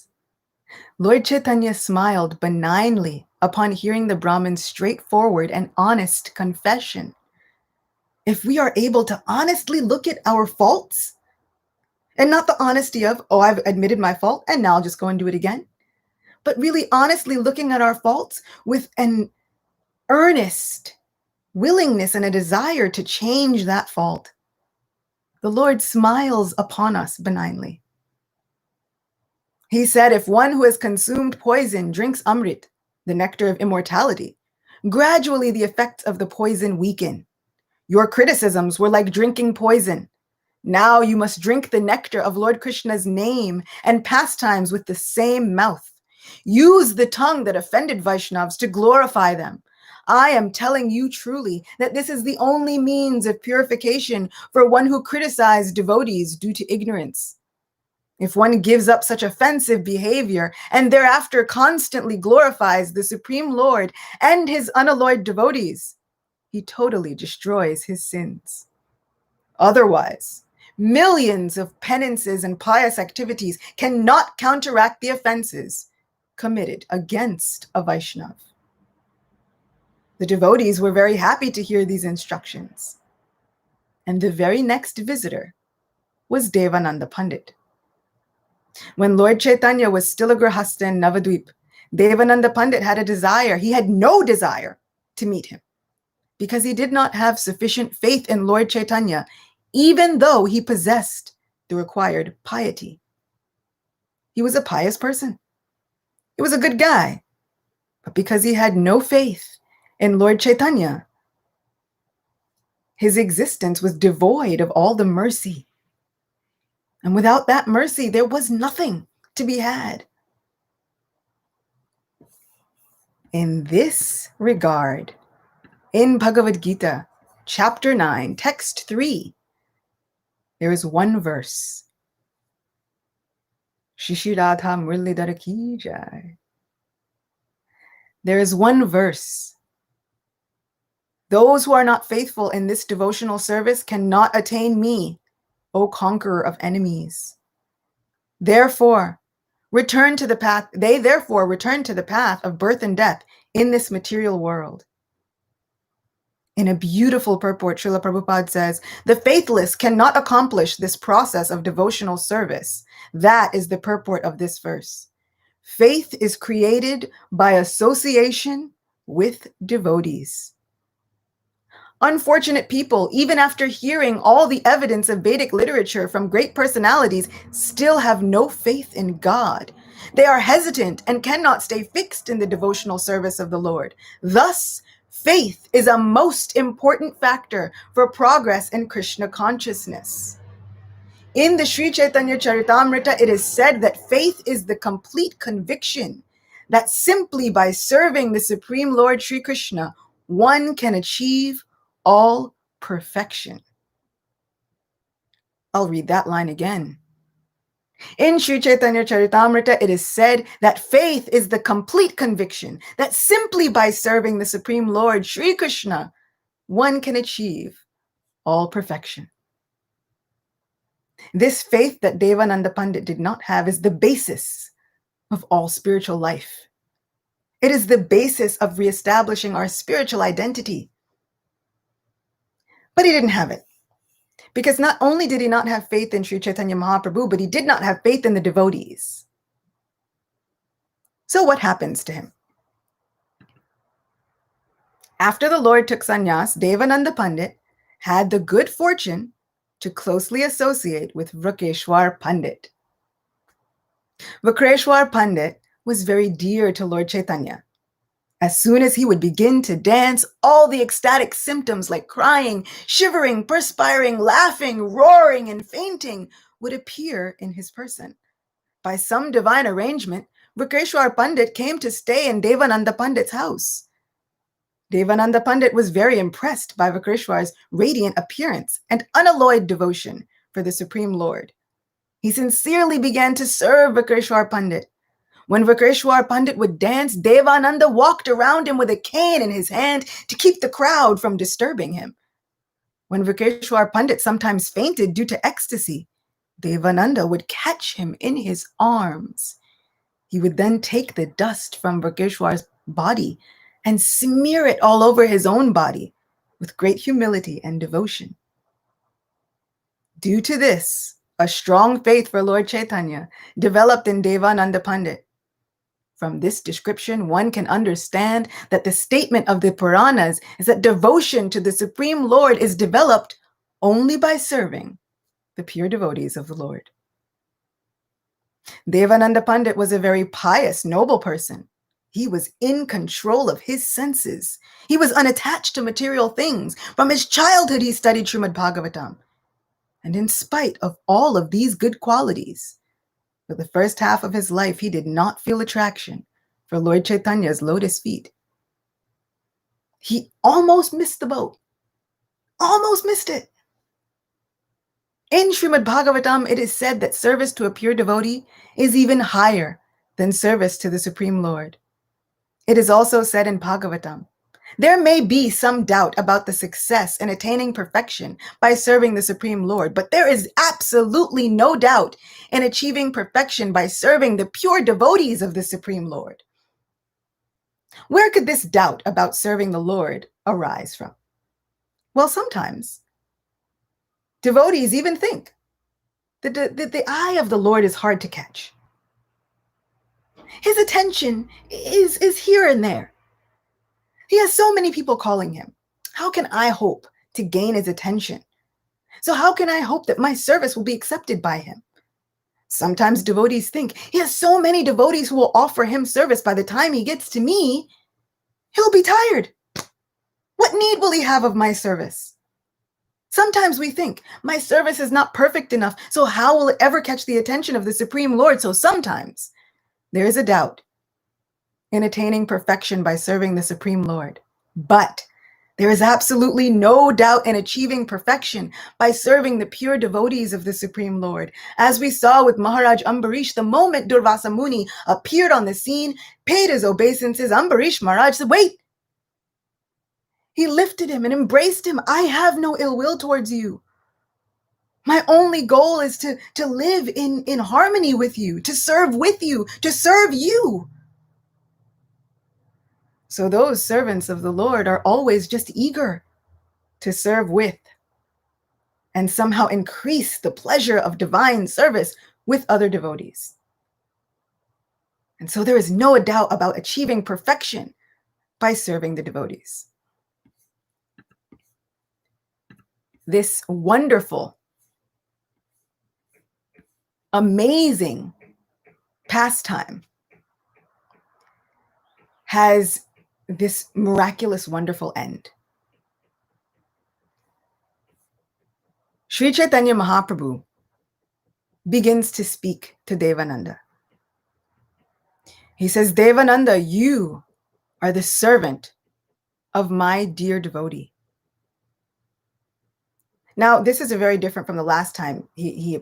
Lord Chaitanya smiled benignly upon hearing the Brahmin's straightforward and honest confession. If we are able to honestly look at our faults, and not the honesty of, oh, I've admitted my fault, and now I'll just go and do it again, but really honestly looking at our faults with an earnest willingness and a desire to change that fault, the Lord smiles upon us benignly. He said, if one who has consumed poison drinks Amrit, the nectar of immortality, gradually the effects of the poison weaken. Your criticisms were like drinking poison. Now you must drink the nectar of Lord Krishna's name and pastimes with the same mouth. Use the tongue that offended Vaishnavas to glorify them. I am telling you truly that this is the only means of purification for one who criticized devotees due to ignorance. If one gives up such offensive behavior and thereafter constantly glorifies the Supreme Lord and his unalloyed devotees, he totally destroys his sins. Otherwise, millions of penances and pious activities cannot counteract the offenses committed against a Vaishnav. The devotees were very happy to hear these instructions. And the very next visitor was Devananda Pandit. When Lord Chaitanya was still a grahastha in Navadvip, Devananda Pandit had a desire. He had no desire to meet him because he did not have sufficient faith in Lord Chaitanya, even though he possessed the required piety. He was a pious person. He was a good guy. But because he had no faith in Lord Chaitanya, his existence was devoid of all the mercy. And without that mercy, there was nothing to be had. In this regard, in Bhagavad Gita, chapter 9, text 3, there is one verse. Shishiradha Murlidhara ki jai. There is one verse. Those who are not faithful in this devotional service cannot attain me, O conqueror of enemies. Therefore, return to the path. They therefore return to the path of birth and death in this material world. In a beautiful purport, Srila Prabhupada says, the faithless cannot accomplish this process of devotional service. That is the purport of this verse. Faith is created by association with devotees. Unfortunate people, even after hearing all the evidence of Vedic literature from great personalities, still have no faith in God. They are hesitant and cannot stay fixed in the devotional service of the Lord. Thus, faith is a most important factor for progress in Krishna consciousness. In the Sri Chaitanya Charitamrita, it is said that faith is the complete conviction that simply by serving the Supreme Lord Sri Krishna, one can achieve all perfection. I'll read that line again. In Sri Chaitanya Charitamrita, it is said that faith is the complete conviction that simply by serving the Supreme Lord Sri Krishna, one can achieve all perfection. This faith that Devananda Pandit did not have is the basis of all spiritual life. It is the basis of reestablishing our spiritual identity. But he didn't have it. Because not only did he not have faith in Sri Chaitanya Mahaprabhu, but he did not have faith in the devotees. So what happens to him? After the Lord took sannyas, Devananda Pandit had the good fortune to closely associate with Vrukeshwar Pandit. Vrukeshwar Pandit was very dear to Lord Chaitanya. As soon as he would begin to dance, all the ecstatic symptoms like crying, shivering, perspiring, laughing, roaring, and fainting would appear in his person. By some divine arrangement, Vrukeshwar Pandit came to stay in Devananda Pandit's house. Devananda Pandit was very impressed by Vrukeshwar's radiant appearance and unalloyed devotion for the Supreme Lord. He sincerely began to serve Vrukeshwar Pandit. When Vrukeshwar Pandit would dance, Devananda walked around him with a cane in his hand to keep the crowd from disturbing him. When Vrukeshwar Pandit sometimes fainted due to ecstasy, Devananda would catch him in his arms. He would then take the dust from Vrukeshwar's body and smear it all over his own body with great humility and devotion. Due to this, a strong faith for Lord Chaitanya developed in Devananda Pandit. From this description, one can understand that the statement of the Puranas is that devotion to the Supreme Lord is developed only by serving the pure devotees of the Lord. Devananda Pandit was a very pious, noble person. He was in control of his senses. He was unattached to material things. From his childhood, he studied Srimad Bhagavatam. And in spite of all of these good qualities, for the first half of his life, he did not feel attraction for Lord Chaitanya's lotus feet. He almost missed the boat. Almost missed it. In Srimad Bhagavatam, it is said that service to a pure devotee is even higher than service to the Supreme Lord. It is also said in Bhagavatam, there may be some doubt about the success in attaining perfection by serving the Supreme Lord, but there is absolutely no doubt in achieving perfection by serving the pure devotees of the Supreme Lord. Where could this doubt about serving the Lord arise from? Well, sometimes devotees even think The eye of the Lord is hard to catch. His attention is here and there. He has so many people calling him. How can I hope to gain his attention? So how can I hope that my service will be accepted by him? Sometimes devotees think he has so many devotees who will offer him service. By the time he gets to me, he'll be tired. What need will he have of my service? Sometimes we think my service is not perfect enough, so how will it ever catch the attention of the Supreme Lord? So sometimes there is a doubt in attaining perfection by serving the Supreme Lord. But there is absolutely no doubt in achieving perfection by serving the pure devotees of the Supreme Lord. As we saw with Maharaj Ambarish, the moment Durvasa Muni appeared on the scene, paid his obeisances, Ambarish Maharaj said, wait. He lifted him and embraced him. I have no ill will towards you. My only goal is to live in harmony with you, to serve with you, to serve you. So those servants of the Lord are always just eager to serve with and somehow increase the pleasure of divine service with other devotees. And so there is no doubt about achieving perfection by serving the devotees. This wonderful, amazing pastime has this miraculous, wonderful end. Sri Chaitanya Mahaprabhu begins to speak to Devananda. He says, Devananda, you are the servant of my dear devotee. Now, this is very different from the last time he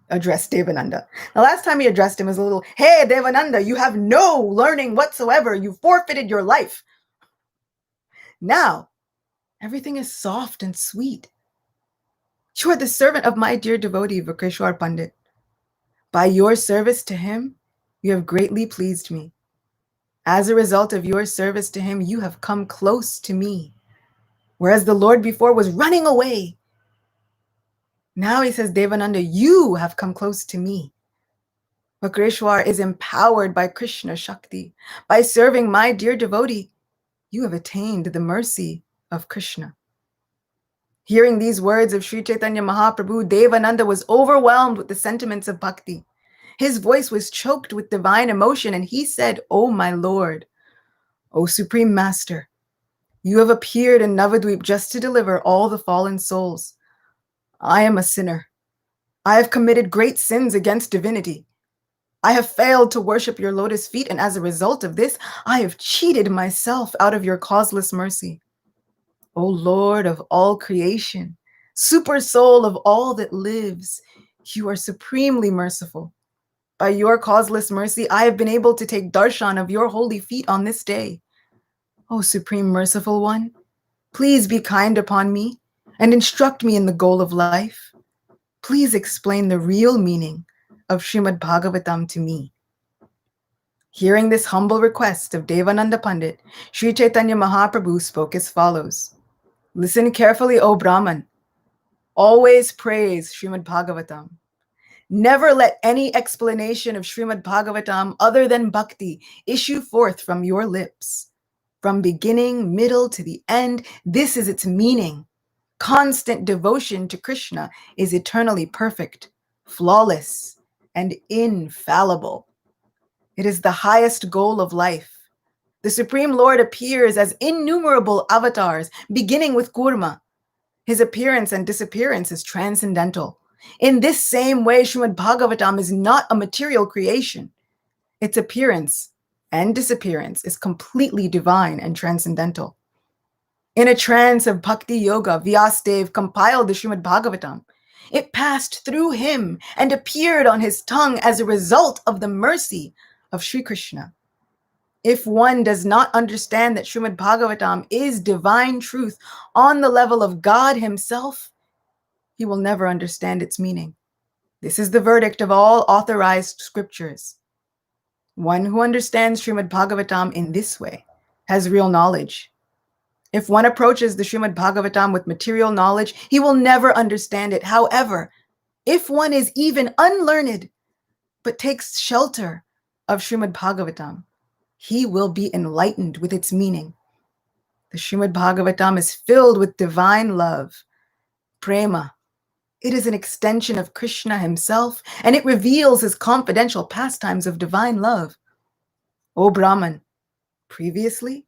addressed Devananda. The last time he addressed him was a little, hey, Devananda, you have no learning whatsoever. You forfeited your life. Now, everything is soft and sweet. You are the servant of my dear devotee, Vakreshwar Pandit. By your service to him, you have greatly pleased me. As a result of your service to him, you have come close to me. Whereas the Lord before was running away. Now he says, Devananda, you have come close to me. Vakreshwar is empowered by Krishna Shakti. By serving my dear devotee, you have attained the mercy of Krishna. Hearing these words of Sri Chaitanya Mahaprabhu, Devananda was overwhelmed with the sentiments of bhakti. His voice was choked with divine emotion, and he said, O my Lord, O Supreme Master, you have appeared in Navadvip just to deliver all the fallen souls. I am a sinner. I have committed great sins against divinity. I have failed to worship your lotus feet, and as a result of this, I have cheated myself out of your causeless mercy. O Lord of all creation, super soul of all that lives, you are supremely merciful. By your causeless mercy, I have been able to take darshan of your holy feet on this day. O Supreme Merciful One, please be kind upon me and instruct me in the goal of life. Please explain the real meaning of Srimad Bhagavatam to me. Hearing this humble request of Devananda Pandit, Sri Chaitanya Mahaprabhu spoke as follows. Listen carefully, O Brahman. Always praise Srimad Bhagavatam. Never let any explanation of Srimad Bhagavatam other than bhakti issue forth from your lips. From beginning, middle to the end, this is its meaning. Constant devotion to Krishna is eternally perfect, flawless, and infallible. It is the highest goal of life. The Supreme Lord appears as innumerable avatars, beginning with Kurma. His appearance and disappearance is transcendental. In this same way, Srimad Bhagavatam is not a material creation. Its appearance and disappearance is completely divine and transcendental. In a trance of Bhakti Yoga, Vyasadeva compiled the Srimad Bhagavatam. It passed through him and appeared on his tongue as a result of the mercy of Sri Krishna. If one does not understand that Srimad Bhagavatam is divine truth on the level of God himself, he will never understand its meaning. This is the verdict of all authorized scriptures. One who understands Srimad Bhagavatam in this way has real knowledge. If one approaches the Srimad Bhagavatam with material knowledge, he will never understand it. However, If one is even unlearned, but takes shelter of Srimad Bhagavatam, he will be enlightened with its meaning. The Srimad Bhagavatam is filled with divine love, prema. It is an extension of Krishna himself, and it reveals his confidential pastimes of divine love. O Brahman, previously,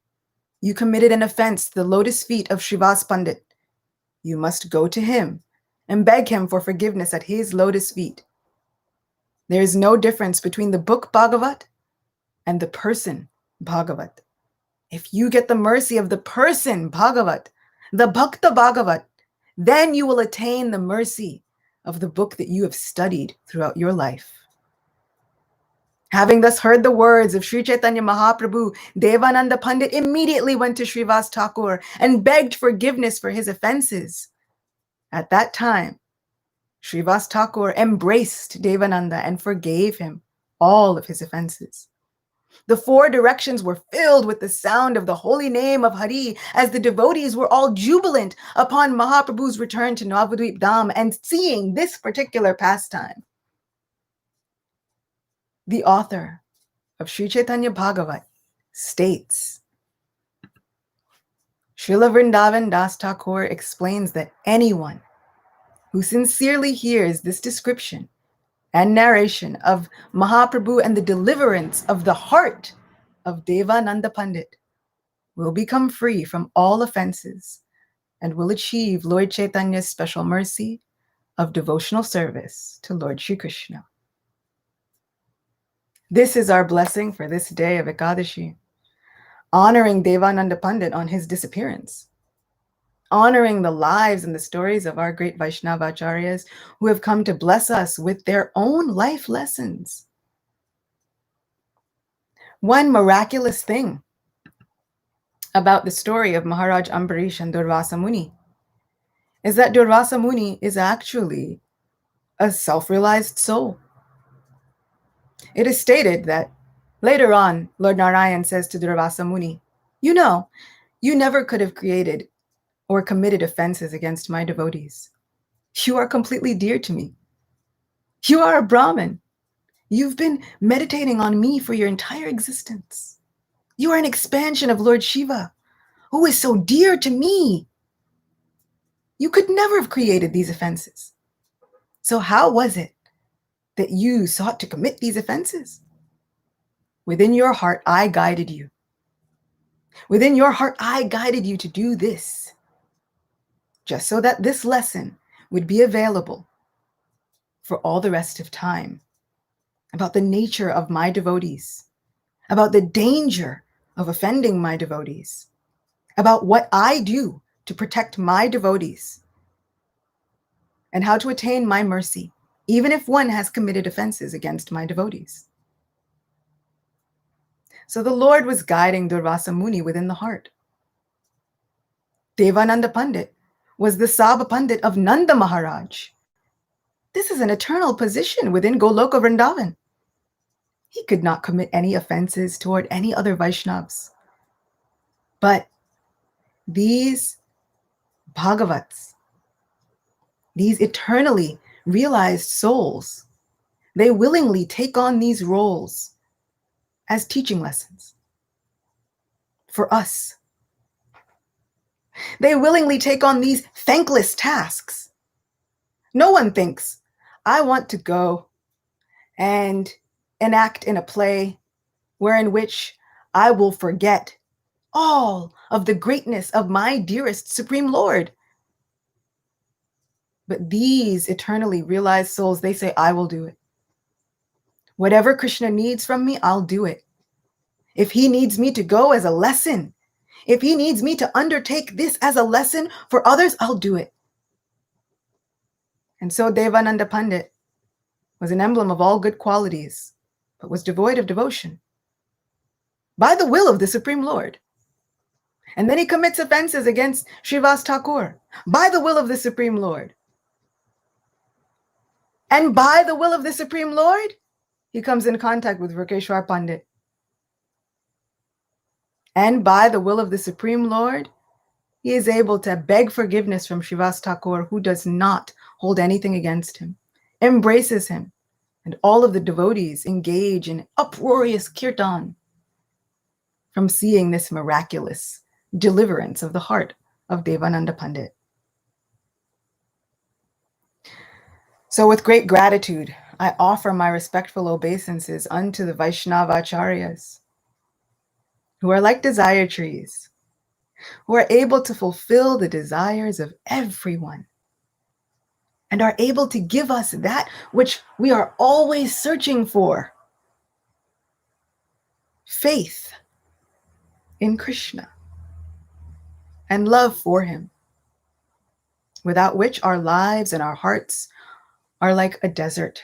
you committed an offense to the lotus feet of Srivas Pandit. You must go to him and beg him for forgiveness at his lotus feet. There is no difference between the book Bhagavat and the person Bhagavat. If you get the mercy of the person Bhagavat, the Bhakta Bhagavat, then you will attain the mercy of the book that you have studied throughout your life. Having thus heard the words of Sri Chaitanya Mahaprabhu, Devananda Pandit immediately went to Srivas Thakur and begged forgiveness for his offenses. At that time, Srivas Thakur embraced Devananda and forgave him all of his offenses. The four directions were filled with the sound of the holy name of Hari as the devotees were all jubilant upon Mahaprabhu's return to Navadvip Dham and seeing this particular pastime. The author of Sri Chaitanya Bhagavat states, Srila Vrindavan Das Thakur explains that anyone who sincerely hears this description and narration of Mahaprabhu and the deliverance of the heart of Devananda Pandit will become free from all offenses and will achieve Lord Chaitanya's special mercy of devotional service to Lord Shri Krishna. This is our blessing for this day of Ekadashi, honoring Devananda Pandit on his disappearance, honoring the lives and the stories of our great Vaisnava Acharyas who have come to bless us with their own life lessons. One miraculous thing about the story of Maharaj Ambarish and Durvasa Muni is that Durvasa Muni is actually a self-realized soul. It is stated that later on, Lord Narayan says to Durvasa Muni, you know, you never could have created or committed offenses against my devotees. You are completely dear to me. You are a Brahmin. You've been meditating on me for your entire existence. You are an expansion of Lord Shiva, who is so dear to me. You could never have created these offenses. So how was it that you sought to commit these offenses? Within your heart, I guided you. Within your heart, I guided you to do this, just so that this lesson would be available for all the rest of time, about the nature of my devotees, about the danger of offending my devotees, about what I do to protect my devotees, and how to attain my mercy, even if one has committed offenses against my devotees. So the Lord was guiding Durvasa Muni within the heart. Devananda Pandit was the Sabha Pandit of Nanda Maharaj. This is an eternal position within Goloka Vrindavan. He could not commit any offenses toward any other Vaishnavas. But these Bhagavats, these eternally realized souls, they willingly take on these roles as teaching lessons for us. They willingly take on these thankless tasks. No one thinks, I want to go and enact in a play wherein which I will forget all of the greatness of my dearest Supreme Lord. But these eternally realized souls, they say, I will do it. Whatever Krishna needs from me, I'll do it. If he needs me to go as a lesson, if he needs me to undertake this as a lesson for others, I'll do it. And so Devananda Pandit was an emblem of all good qualities, but was devoid of devotion by the will of the Supreme Lord. And then he commits offenses against Srivas Thakur by the will of the Supreme Lord. And by the will of the Supreme Lord, he comes in contact with Rakeshwar Pandit. And by the will of the Supreme Lord, he is able to beg forgiveness from Srivas Thakur, who does not hold anything against him. embraces him, and all of the devotees engage in uproarious kirtan from seeing this miraculous deliverance of the heart of Devananda Pandit. So, with great gratitude, I offer my respectful obeisances unto the Vaisnava Acharyas, who are like desire trees, who are able to fulfill the desires of everyone, and are able to give us that which we are always searching for: faith in Krishna and love for him, without which our lives and our hearts are like a desert.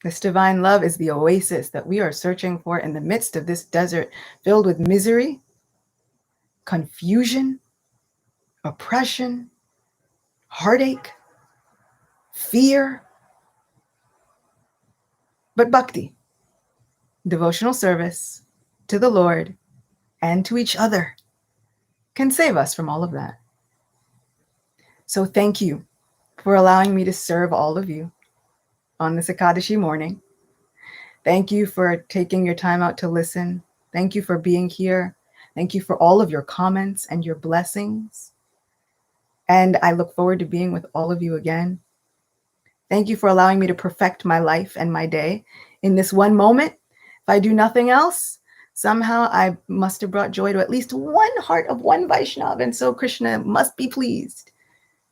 This divine love is the oasis that we are searching for in the midst of this desert filled with misery, confusion, oppression, heartache, fear. But bhakti, devotional service to the Lord and to each other, can save us from all of that. So thank you for allowing me to serve all of you on this Ekadashi morning. Thank you for taking your time out to listen. Thank you for being here. Thank you for all of your comments and your blessings. And I look forward to being with all of you again. Thank you for allowing me to perfect my life and my day in this one moment. If I do nothing else, somehow I must have brought joy to at least one heart of one Vaishnava, and so Krishna must be pleased.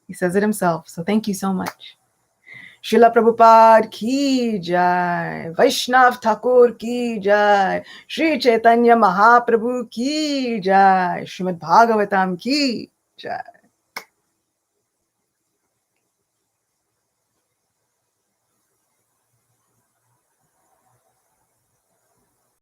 He says it himself. So thank you so much. Srila Prabhupada ki jai, Vaishnav Thakur ki jai, Sri Chaitanya Mahaprabhu ki jai, Srimad Bhagavatam ki jai.